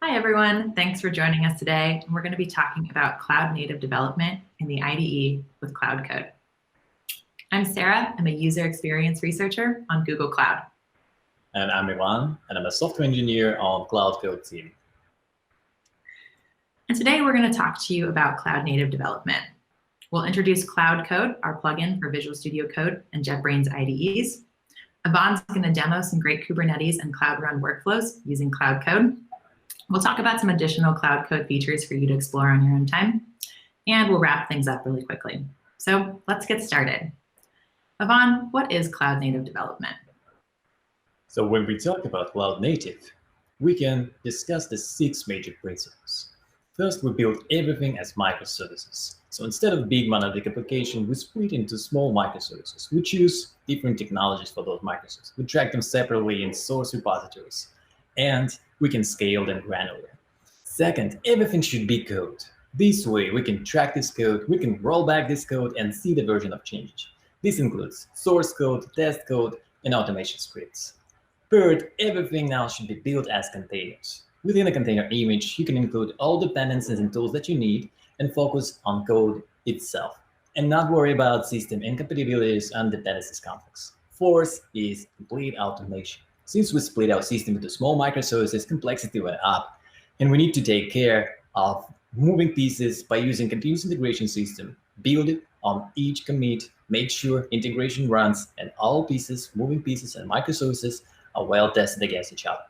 Hi, everyone. Thanks for joining us today. We're going to be talking about cloud native development in the IDE with Cloud Code. I'm Sarah. I'm a user experience researcher on Google Cloud. And I'm Ivan, and I'm a software engineer on Cloud Code team. And today we're going to talk to you about cloud native development. We'll introduce Cloud Code, our plugin for Visual Studio Code and JetBrains IDEs. Ivan's going to demo some great Kubernetes and Cloud Run workflows using Cloud Code. We'll talk about some additional Cloud Code features for you to explore on your own time, and we'll wrap things up really quickly. So let's get started. Ivan, what is cloud native development? So when we talk about cloud native, we can discuss the 6 major principles. First, we build everything as microservices. So instead of big monolithic application, we split into small microservices. We choose different technologies for those microservices. We track them separately in source repositories, and we can scale them granularly. Second, everything should be code. This way, we can track this code, we can roll back this code and see the version of change. This includes source code, test code, and automation scripts. Third, everything now should be built as containers. Within a container image, you can include all dependencies and tools that you need and focus on code itself, and not worry about system incompatibilities and dependencies conflicts. Fourth is complete automation. Since we split our system into small microservices, complexity went up, and we need to take care of moving pieces by using continuous integration system, build it on each commit, make sure integration runs, and all pieces, moving pieces, and microservices are well tested against each other.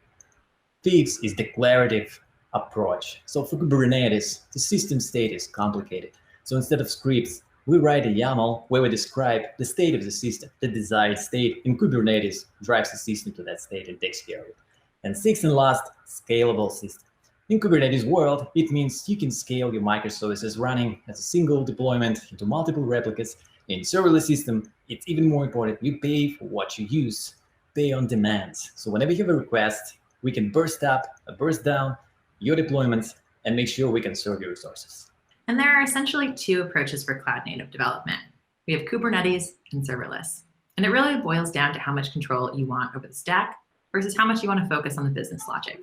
Fifth is declarative approach. So for Kubernetes, the system state is complicated. So instead of scripts, we write a YAML where we describe the state of the system. The desired state in Kubernetes drives the system to that state and takes care of it. And sixth and last, scalable system. In Kubernetes world, it means you can scale your microservices running as a single deployment into multiple replicas. In serverless system, it's even more important. You pay for what you use, pay on demand. So whenever you have a request, we can burst up, burst down your deployments and make sure we can serve your resources. And there are essentially 2 approaches for cloud native development. We have Kubernetes and serverless. And it really boils down to how much control you want over the stack versus how much you want to focus on the business logic.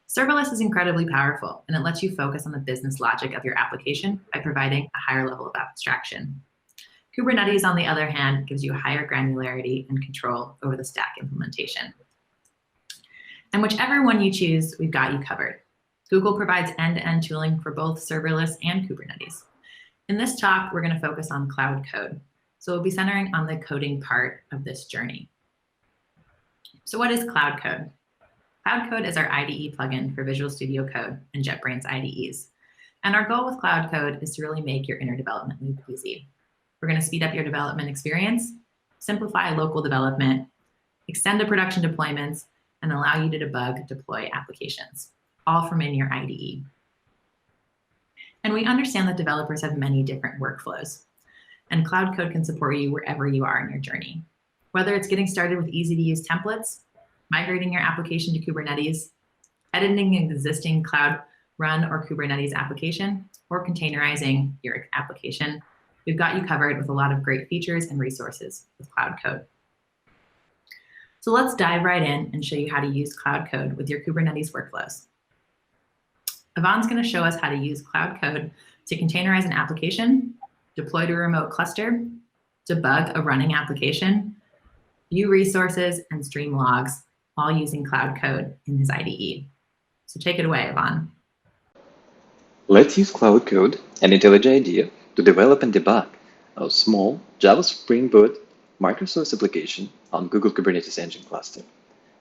Serverless is incredibly powerful, and it lets you focus on the business logic of your application by providing a higher level of abstraction. Kubernetes, on the other hand, gives you a higher granularity and control over the stack implementation. And whichever one you choose, we've got you covered. Google provides end-to-end tooling for both serverless and Kubernetes. In this talk, we're going to focus on Cloud Code. So we'll be centering on the coding part of this journey. So what is Cloud Code? Cloud Code is our IDE plugin for Visual Studio Code and JetBrains IDEs. And our goal with Cloud Code is to really make your inner development loop easy. We're going to speed up your development experience, simplify local development, extend to production deployments, and allow you to debug, deploy applications, all from in your IDE. And we understand that developers have many different workflows, and Cloud Code can support you wherever you are in your journey. Whether it's getting started with easy-to-use templates, migrating your application to Kubernetes, editing an existing Cloud Run or Kubernetes application, or containerizing your application, we've got you covered with a lot of great features and resources with Cloud Code. So let's dive right in and show you how to use Cloud Code with your Kubernetes workflows. Ivan's going to show us how to use Cloud Code to containerize an application, deploy to a remote cluster, debug a running application, view resources, and stream logs, all using Cloud Code in his IDE. So take it away, Ivan. Let's use Cloud Code, an intelligent idea, to develop and debug a small Java Spring Boot microservice application on Google Kubernetes Engine cluster.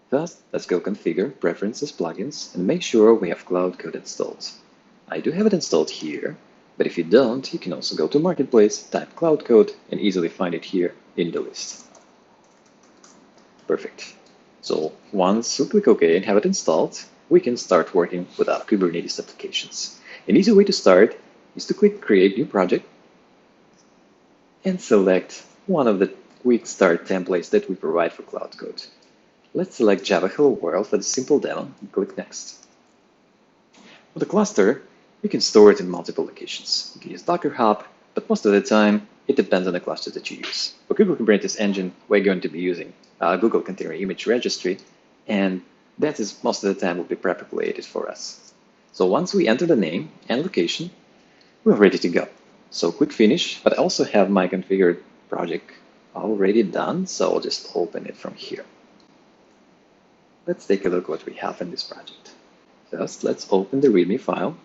First, let's go configure preferences, plugins, and make sure we have Cloud Code installed. I do have it installed here, but if you don't, you can also go to Marketplace, type Cloud Code, and easily find it here in the list. Perfect. So once we click OK and have it installed, we can start working with our Kubernetes applications. An easy way to start is to click Create New Project and select one of the quick start templates that we provide for Cloud Code. Let's select Java Hello World for the simple demo and click Next. For the cluster, you can store it in multiple locations. You can use Docker Hub, but most of the time, it depends on the cluster that you use. For Google Kubernetes Engine, we're going to be using Google Container Image Registry, and That is most of the time will be pre-populated for us. So once we enter the name and location, we're ready to go. So quick finish, but I also have my configured project already done, so I'll just open it from here. Let's take a look what we have in this project. First, let's open the README file.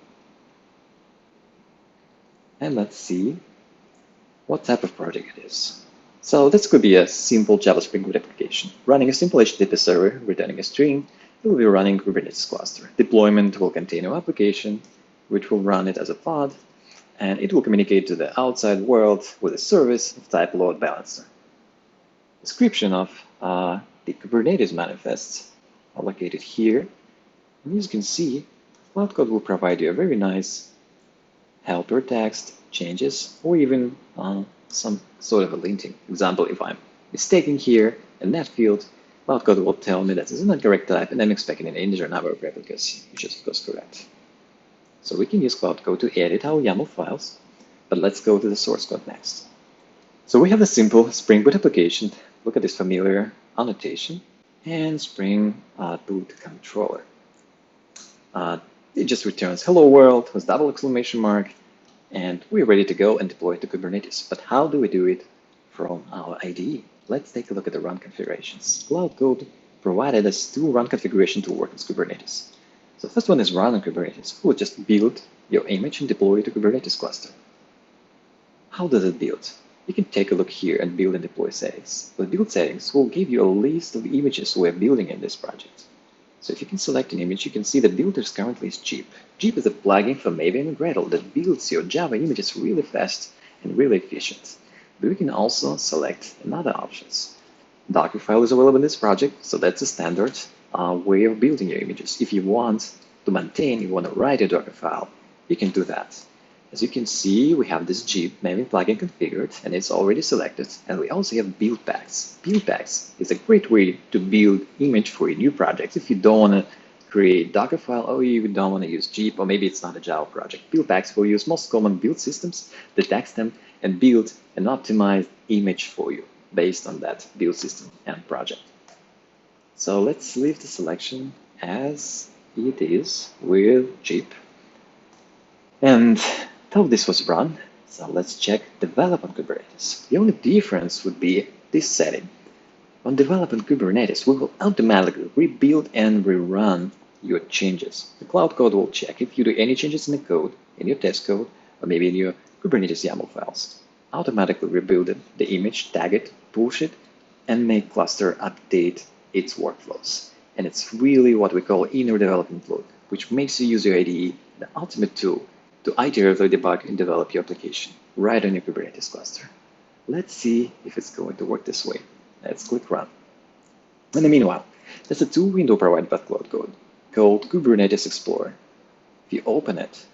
And let's see what type of project it is. So this could be a simple Java Spring Boot application. Running a simple HTTP server, returning a string, it will be running Kubernetes cluster. Deployment will contain an application, which will run it as a pod, and it will communicate to the outside world with a service of type load balancer. Description of the Kubernetes manifests are located here. And as you can see, Cloud Code will provide you a very nice helper text, changes, or even some sort of a linting. Example, if I'm mistaken here in that field, Cloud Code will tell me that this is not correct type, and I'm expecting an integer number of replicas, which is of course correct. So we can use Cloud Code to edit our YAML files, but let's go to the source code next. So we have a simple Spring Boot application. Look at this familiar annotation and Spring Boot controller. It just returns hello world with double exclamation mark, and we're ready to go and deploy it to Kubernetes. But how do we do it from our IDE? Let's take a look at the run configurations. Cloud Code provided us two run configurations to work with Kubernetes. So the first one is run on Kubernetes. We'll just build your image and deploy it to Kubernetes cluster. How does it build? You can take a look here and build and deploy settings. The build settings will give you a list of images we're building in this project. So if you can select an image, you can see the builders currently is Jeep. Jeep is a plugin for Maven and Gradle that builds your Java images really fast and really efficient. But we can also select another options. Dockerfile is available in this project, so that's a standard way of building your images. If you want to maintain, you want to write a Dockerfile, you can do that. As you can see, we have this Jeep Maven plugin configured, and it's already selected. And we also have build packs. Build packs is a great way to build image for your new project. If you don't want to create Dockerfile, or you don't want to use Jeep, or maybe it's not a Java project, build packs will use most common build systems, detect them, and build an optimized image for you based on that build system and project. So let's leave the selection as it is with Jeep. And this was run, so let's check develop on Kubernetes. The only difference would be this setting. On develop on Kubernetes, we will automatically rebuild and rerun your changes. The Cloud Code will check if you do any changes in the code, in your test code, or maybe in your Kubernetes YAML files. Automatically rebuild it, the image, tag it, push it, and make cluster update its workflows. And it's really what we call inner development loop, which makes you use your IDE, the ultimate tool, to iteratively debug and develop your application right on your Kubernetes cluster. Let's see if it's going to work this way. Let's click Run. In the meanwhile, there's a tool window provided by Cloud Code called Kubernetes Explorer. If you open it,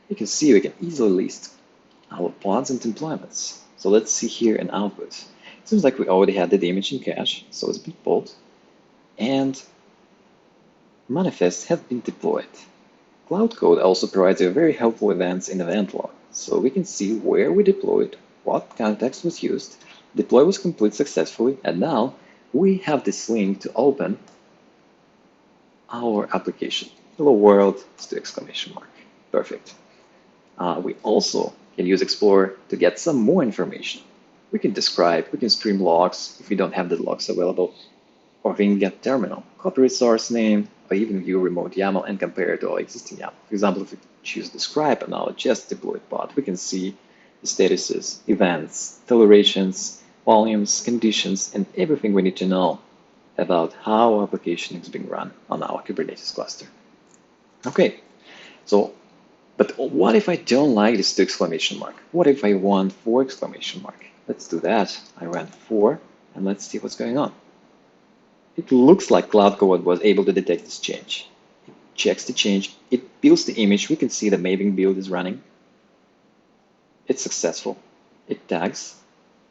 you can see we can easily list our pods and deployments. So let's see here in output. It seems like we already had the image in cache, so it's been pulled, and manifests have been deployed. Cloud Code also provides you very helpful events in event log, so we can see where we deployed, what context was used, deploy was complete successfully, and now we have this link to open our application. Hello world, it's the exclamation mark. Perfect. We also can use Explorer to get some more information. We can describe, we can stream logs if we don't have the logs available, or we can get terminal, copy resource name, or even view remote YAML and compare it to our existing YAML. For example, if we choose describe on our just deployed pod, we can see the statuses, events, tolerations, volumes, conditions, and everything we need to know about how our application is being run on our Kubernetes cluster. Okay, so, but what if I don't like this 2 exclamation mark? What if I want 4 exclamation mark? Let's do that. I ran 4, and let's see what's going on. It looks like Cloud Code was able to detect this change. It checks the change, it builds the image. We can see the Maven build is running. It's successful. It tags,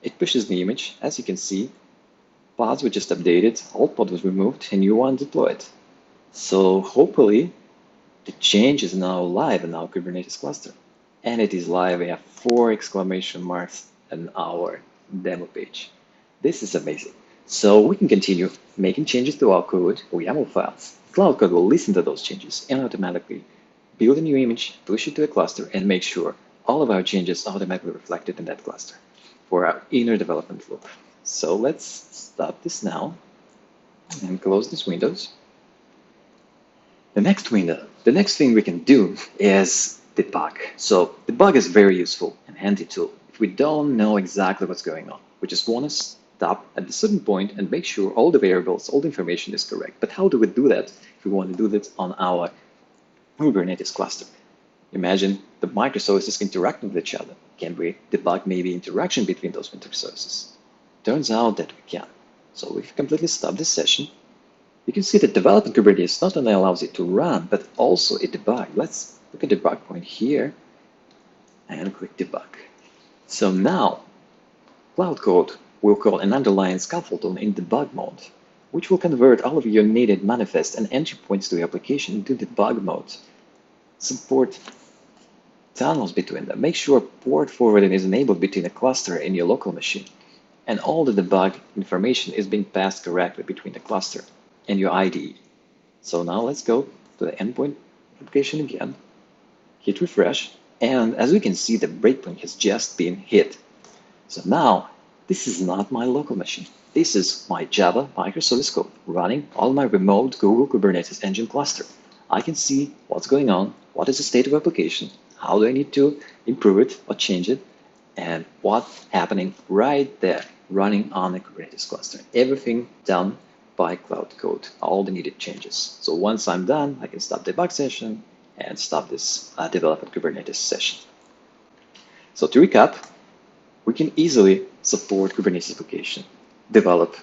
it pushes the image. As you can see, pods were just updated, old pod was removed, and new one deployed. So hopefully, the change is now live in our Kubernetes cluster. And it is live. We have 4 exclamation marks on our demo page. This is amazing. So we can continue making changes to our code or YAML files. Cloud Code will listen to those changes and automatically build a new image, push it to a cluster, and make sure all of our changes are automatically reflected in that cluster for our inner development loop. So let's stop this now and close these windows. The next thing we can do is debug. So debug is a very useful and handy tool. If we don't know exactly what's going on, we just want to stop at a certain point and make sure all the variables, all the information is correct. But how do we do that if we want to do that on our Kubernetes cluster? Imagine the microservices interacting with each other. Can we debug maybe interaction between those microservices? Turns out that we can. So we've completely stopped this session. You can see that developing Kubernetes not only allows it to run, but also it debug. Let's look at the debug point here and click debug. So now Cloud Code will call an underlying scaffolding in debug mode, which will convert all of your needed manifest and entry points to your application into debug mode. Support tunnels between them. Make sure port forwarding is enabled between a cluster and your local machine. And all the debug information is being passed correctly between the cluster and your IDE. So now let's go to the endpoint application again, hit refresh, and as we can see, the breakpoint has just been hit. So now, this is not my local machine. This is my Java microservice code running on my remote Google Kubernetes Engine cluster. I can see what's going on, what is the state of application, how do I need to improve it or change it, and what's happening right there running on the Kubernetes cluster. Everything done by Cloud Code, all the needed changes. So once I'm done, I can stop debug session and stop this develop at Kubernetes session. So to recap, we can easily support Kubernetes application, develop,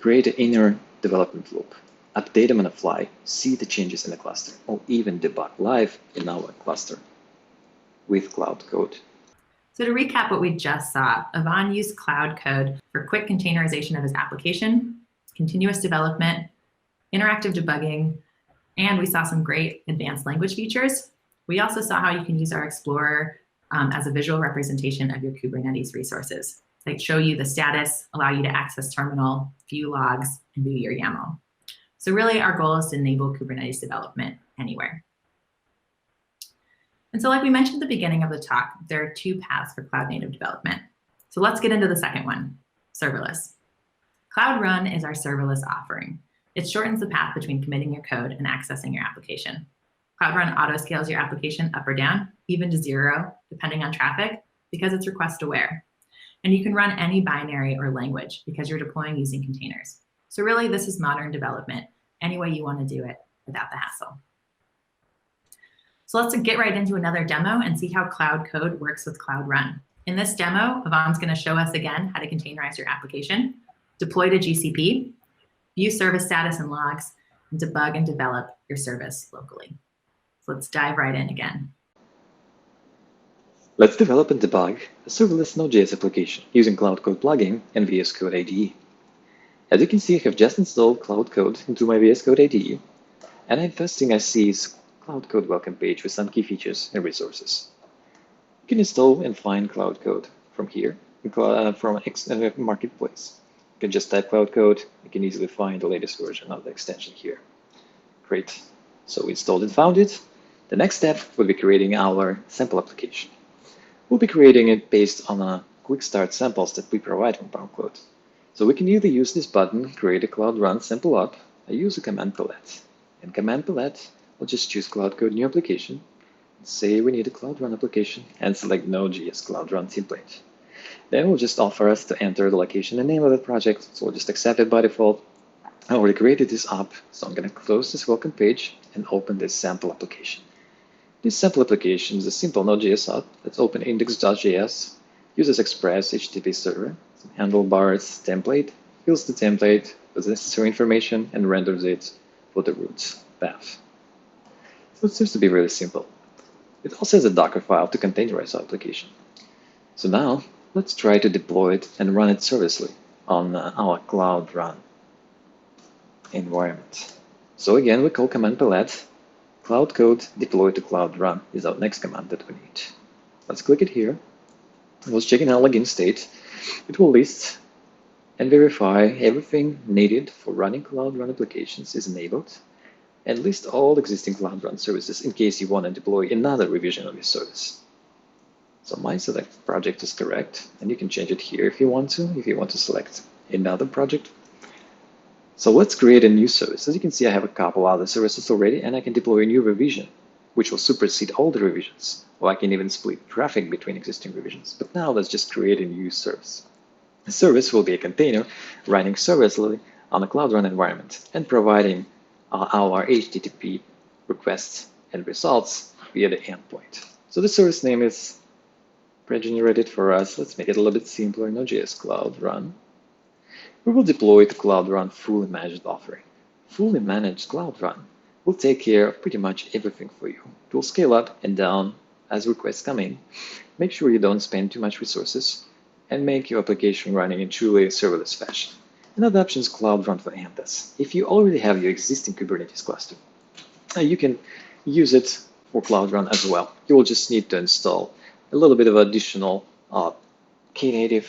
create an inner development loop, update them on the fly, see the changes in the cluster, or even debug live in our cluster with Cloud Code. So to recap what we just saw, Ivan used Cloud Code for quick containerization of his application, continuous development, interactive debugging, and we saw some great advanced language features. We also saw how you can use our Explorer as a visual representation of your Kubernetes resources. Like show you the status, allow you to access terminal, view logs, and view your YAML. So really our goal is to enable Kubernetes development anywhere. And so like we mentioned at the beginning of the talk, there are two paths for cloud native development. So let's get into the second one, serverless. Cloud Run is our serverless offering. It shortens the path between committing your code and accessing your application. Cloud Run auto-scales your application up or down, even to 0, depending on traffic, because it's request aware. And you can run any binary or language because you're deploying using containers. So really, this is modern development, any way you want to do it without the hassle. So let's get right into another demo and see how Cloud Code works with Cloud Run. In this demo, Ivan's going to show us again how to containerize your application, deploy to GCP, view service status and logs, and debug and develop your service locally. So let's dive right in again. Let's develop and debug a serverless Node.js application using Cloud Code plugin and VS Code IDE. As you can see, I have just installed Cloud Code into my VS Code IDE, and the first thing I see is Cloud Code welcome page with some key features and resources. You can install and find Cloud Code from here, from Marketplace. You can just type Cloud Code. You can easily find the latest version of the extension here. Great. So we installed and found it. The next step will be creating our sample application. We'll be creating it based on a quick start samples that we provide from PowerCloud. So we can either use this button, create a Cloud Run sample app, or use a command palette. In command palette, we'll just choose Cloud Code new application, say we need a Cloud Run application, and select Node.js Cloud Run template. Then we'll just offer us to enter the location and name of the project, so we'll just accept it by default. I already created this app, so I'm going to close this welcome page and open this sample application. This sample application is a simple Node.js app that's open index.js, uses Express HTTP server, some handlebars template, fills the template with necessary information, and renders it for the root path. So it seems to be really simple. It also has a Docker file to containerize our application. So now let's try to deploy it and run it serverlessly on our Cloud Run environment. So again, we call command palette. Cloud Code deploy to Cloud Run is our next command that we need. Let's click it here. Let's check in our login state. It will list and verify everything needed for running Cloud Run applications is enabled, and list all existing Cloud Run services in case you want to deploy another revision of your service. So my select project is correct, and you can change it here if you want to select another project. So let's create a new service. As you can see, I have a couple other services already, and I can deploy a new revision, which will supersede all the revisions. Or I can even split traffic between existing revisions. But now let's just create a new service. The service will be a container running serverlessly on a Cloud Run environment and providing our HTTP requests and results via the endpoint. So the service name is pre-generated for us. Let's make it a little bit simpler. Node.js Cloud Run. We will deploy the Cloud Run fully managed offering. Fully managed Cloud Run will take care of pretty much everything for you. It will scale up and down as requests come in. Make sure you don't spend too much resources and make your application running in truly serverless fashion. Another option is Cloud Run for Pandas. If you already have your existing Kubernetes cluster, you can use it for Cloud Run as well. You will just need to install a little bit of additional Knative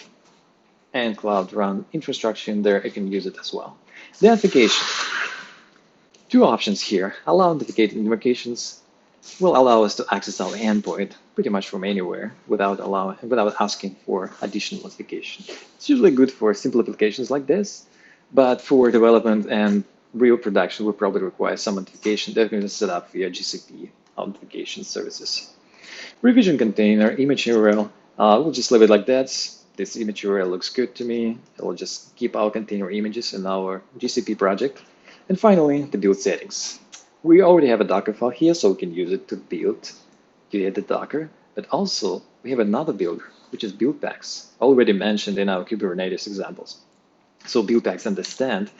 and Cloud Run infrastructure in there. You can use it as well. The authentication. Two options here. Allow authenticated invocations will allow us to access our endpoint pretty much from anywhere without asking for additional authentication. It's usually good for simple applications like this, but for development and real production, we probably require some authentication that we're going to set up via GCP authentication services. Revision container, image URL, we'll just leave it like that. This image URL looks good to me. It will just keep our container images in our GCP project. And finally, the build settings. We already have a Docker file here, so we can use it to build the Docker. But also, we have another builder, which is build packs, already mentioned in our Kubernetes examples. So build packs understand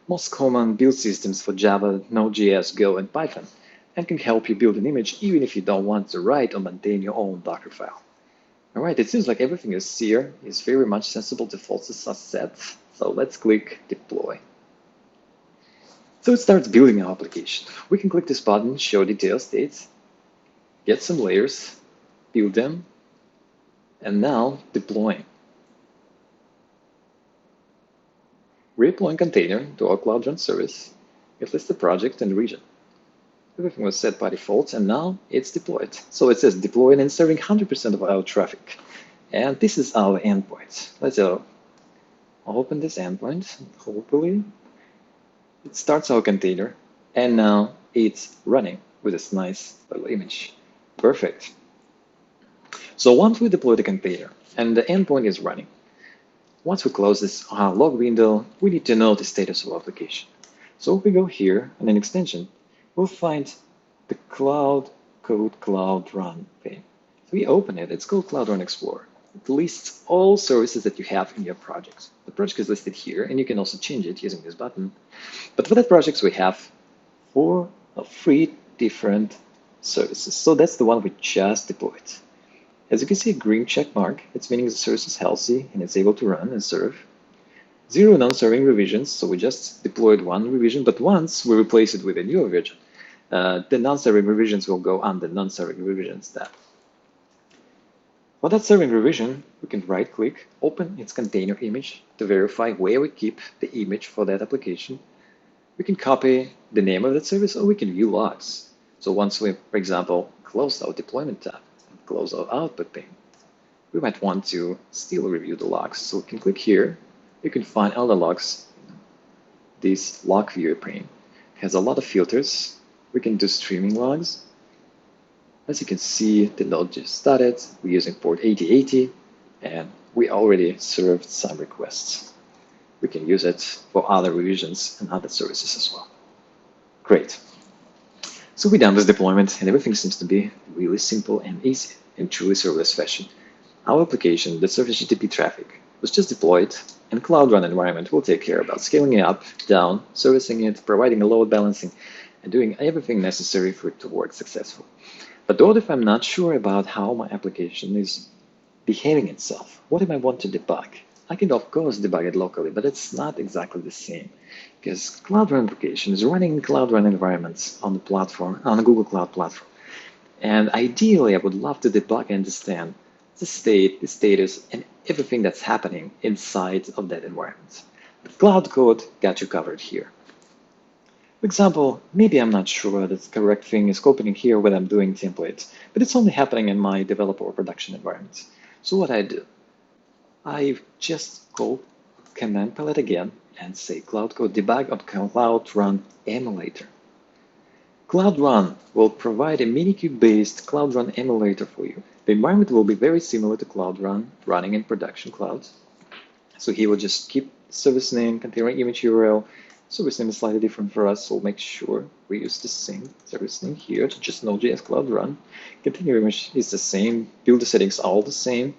most common build systems for Java, Node.js, Go, and Python, and can help you build an image even if you don't want to write or maintain your own Docker file. All right, it seems like everything is here, is very much sensible defaults are set. So let's click deploy. So it starts building our application. We can click this button, show detail states, get some layers, build them, and now deploying. We're deploying container to our Cloud Run service. It lists the project and region. Everything was set by default, and now it's deployed. So it says deployed and serving 100% of our traffic. And this is our endpoint. Let's open this endpoint. Hopefully, it starts our container, and now it's running with this nice little image. Perfect. So once we deploy the container and the endpoint is running, once we close this log window, we need to know the status of our application. So if we go here on an extension, we'll find the Cloud Run pane. So we open it. It's called Cloud Run Explorer. It lists all services that you have in your project. The project is listed here, and you can also change it using this button. But for that project, we have 4 or 3 different services. So that's the one we just deployed. As you can see, a green check mark. It's meaning the service is healthy and it's able to run and serve. 0 non-serving revisions. So we just deployed 1 revision, but once we replace it with a new revision, the non-serving revisions will go on the non-serving revisions tab. For that serving revision, we can right-click, open its container image to verify where we keep the image for that application. We can copy the name of that service, or we can view logs. So once we, for example, close our deployment tab and close our output pane, we might want to still review the logs. So we can click here. You can find all the logs. This log viewer pane has a lot of filters. We can do streaming logs. As you can see, the node just started. We're using port 8080, and we already served some requests. We can use it for other revisions and other services as well. Great. So we're done with deployment, and everything seems to be really simple and easy in truly serverless fashion. Our application that serves HTTP traffic was just deployed, and Cloud Run environment will take care about scaling it up, down, servicing it, providing a load balancing, and doing everything necessary for it to work successfully. But what if I'm not sure about how my application is behaving itself? What if I want to debug? I can, of course, debug it locally, but it's not exactly the same, because Cloud Run application is running in Cloud Run environments on the platform, on the Google Cloud platform. And ideally, I would love to debug and understand the state, the status, and everything that's happening inside of that environment. The Cloud Code got you covered here. For example, maybe I'm not sure that the correct thing is opening here when I'm doing templates, but it's only happening in my developer or production environment. So what I do, I just call command palette again and say Cloud Code debug on Cloud Run emulator. Cloud Run will provide a Minikube-based Cloud Run emulator for you. The environment will be very similar to Cloud Run running in production clouds. So he will just keep service name, container image URL. Service name is slightly different for us, so we'll make sure we use the same service name here to just Node.js Cloud Run. Container image is the same, build the settings all the same,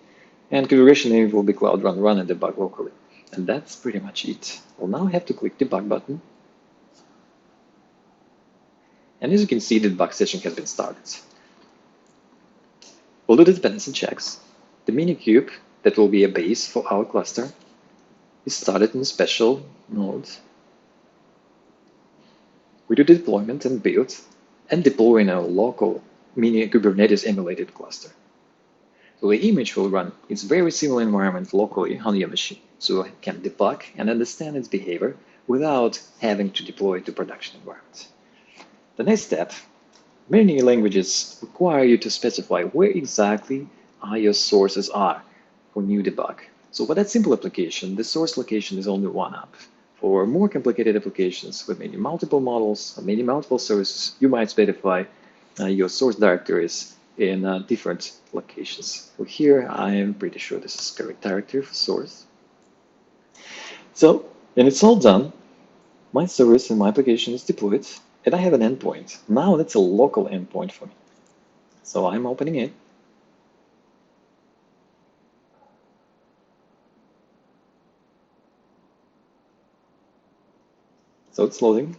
and configuration name will be Cloud Run, run and debug locally. And that's pretty much it. We'll now have to click debug button. And as you can see, the debug session has been started. We'll do the dependency checks. The Minikube, that will be a base for our cluster, is started in a special node. We do the deployment and build and deploy in a local mini Kubernetes emulated cluster. So the image will run its very similar environment locally on your machine, so it can debug and understand its behavior without having to deploy it to production environment. The next step, many languages require you to specify where exactly your sources are for new debug. So for that simple application, the source location is only one up. For more complicated applications with many multiple models or many multiple services, you might specify your source directories in different locations. So here, I am pretty sure this is correct directory for source. So, when it's all done, my service and my application is deployed, and I have an endpoint. Now that's a local endpoint for me. So I'm opening it. So it's loading.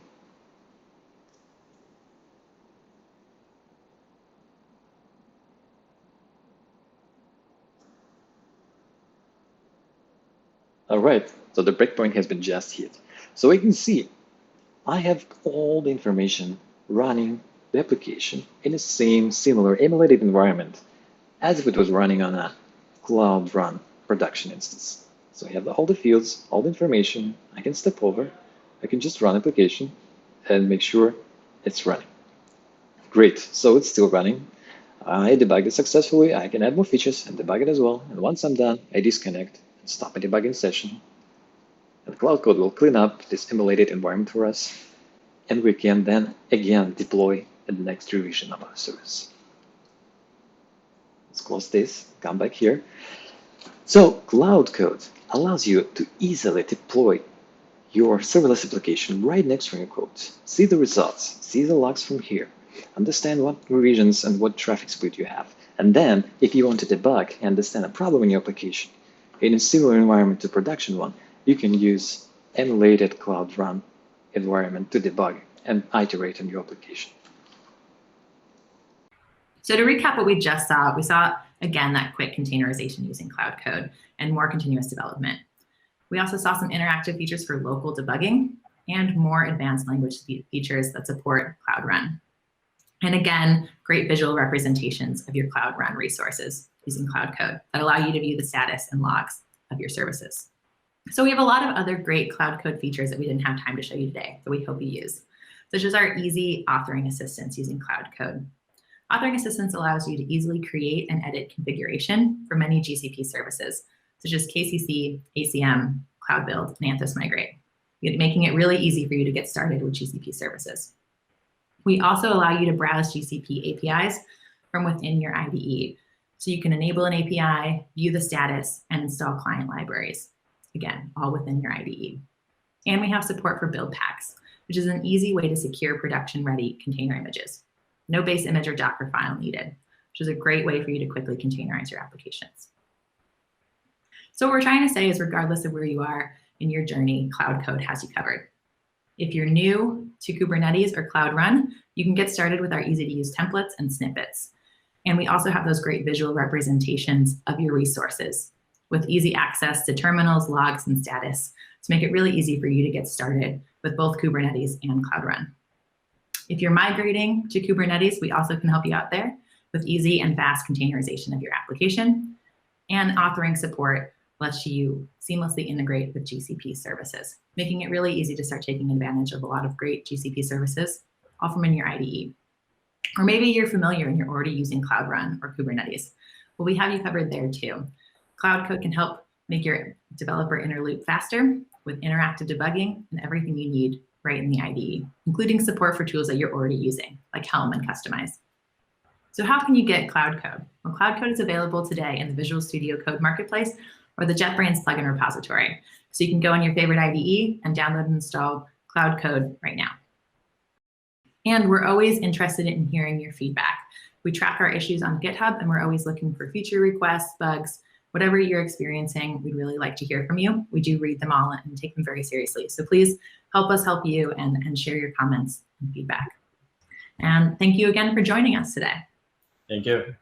All right, so the breakpoint has been just hit. So you can see, I have all the information running the application in the same similar emulated environment as if it was running on a Cloud Run production instance. So I have all the fields, all the information. I can step over. I can just run application and make sure it's running. Great, so it's still running. I debugged it successfully. I can add more features and debug it as well. And once I'm done, I disconnect and stop my debugging session. And Cloud Code will clean up this emulated environment for us. And we can then again deploy the next revision of our service. Let's close this, come back here. So Cloud Code allows you to easily deploy your serverless application right next to your code. See the results, see the logs from here, understand what revisions and what traffic split you have. And then if you want to debug and understand a problem in your application in a similar environment to production one, you can use emulated Cloud Run environment to debug and iterate on your application. So to recap what we just saw, we saw, again, that quick containerization using Cloud Code and more continuous development. We also saw some interactive features for local debugging and more advanced language features that support Cloud Run. And again, great visual representations of your Cloud Run resources using Cloud Code that allow you to view the status and logs of your services. So we have a lot of other great Cloud Code features that we didn't have time to show you today that we hope you use, such as our easy authoring assistance using Cloud Code. Authoring assistance allows you to easily create and edit configuration for many GCP services, such as KCC, ACM, Cloud Build, and Anthos Migrate, making it really easy for you to get started with GCP services. We also allow you to browse GCP APIs from within your IDE. So you can enable an API, view the status, and install client libraries. Again, all within your IDE. And we have support for build packs, which is an easy way to secure production-ready container images. No base image or Docker file needed, which is a great way for you to quickly containerize your applications. So what we're trying to say is, regardless of where you are in your journey, Cloud Code has you covered. If you're new to Kubernetes or Cloud Run, you can get started with our easy-to-use templates and snippets. And we also have those great visual representations of your resources with easy access to terminals, logs, and status to make it really easy for you to get started with both Kubernetes and Cloud Run. If you're migrating to Kubernetes, we also can help you out there with easy and fast containerization of your application. And authoring support lets you seamlessly integrate with GCP services, making it really easy to start taking advantage of a lot of great GCP services, all from in your IDE. Or maybe you're familiar and you're already using Cloud Run or Kubernetes. Well, we have you covered there too. Cloud Code can help make your developer inner loop faster with interactive debugging and everything you need right in the IDE, including support for tools that you're already using, like Helm and Customize. So how can you get Cloud Code? Well, Cloud Code is available today in the Visual Studio Code Marketplace or the JetBrains plugin repository. So you can go on your favorite IDE and download and install Cloud Code right now. And we're always interested in hearing your feedback. We track our issues on GitHub, and we're always looking for feature requests, bugs, whatever you're experiencing. We'd really like to hear from you. We do read them all and take them very seriously. So please help us help you and share your comments and feedback. And thank you again for joining us today. Thank you.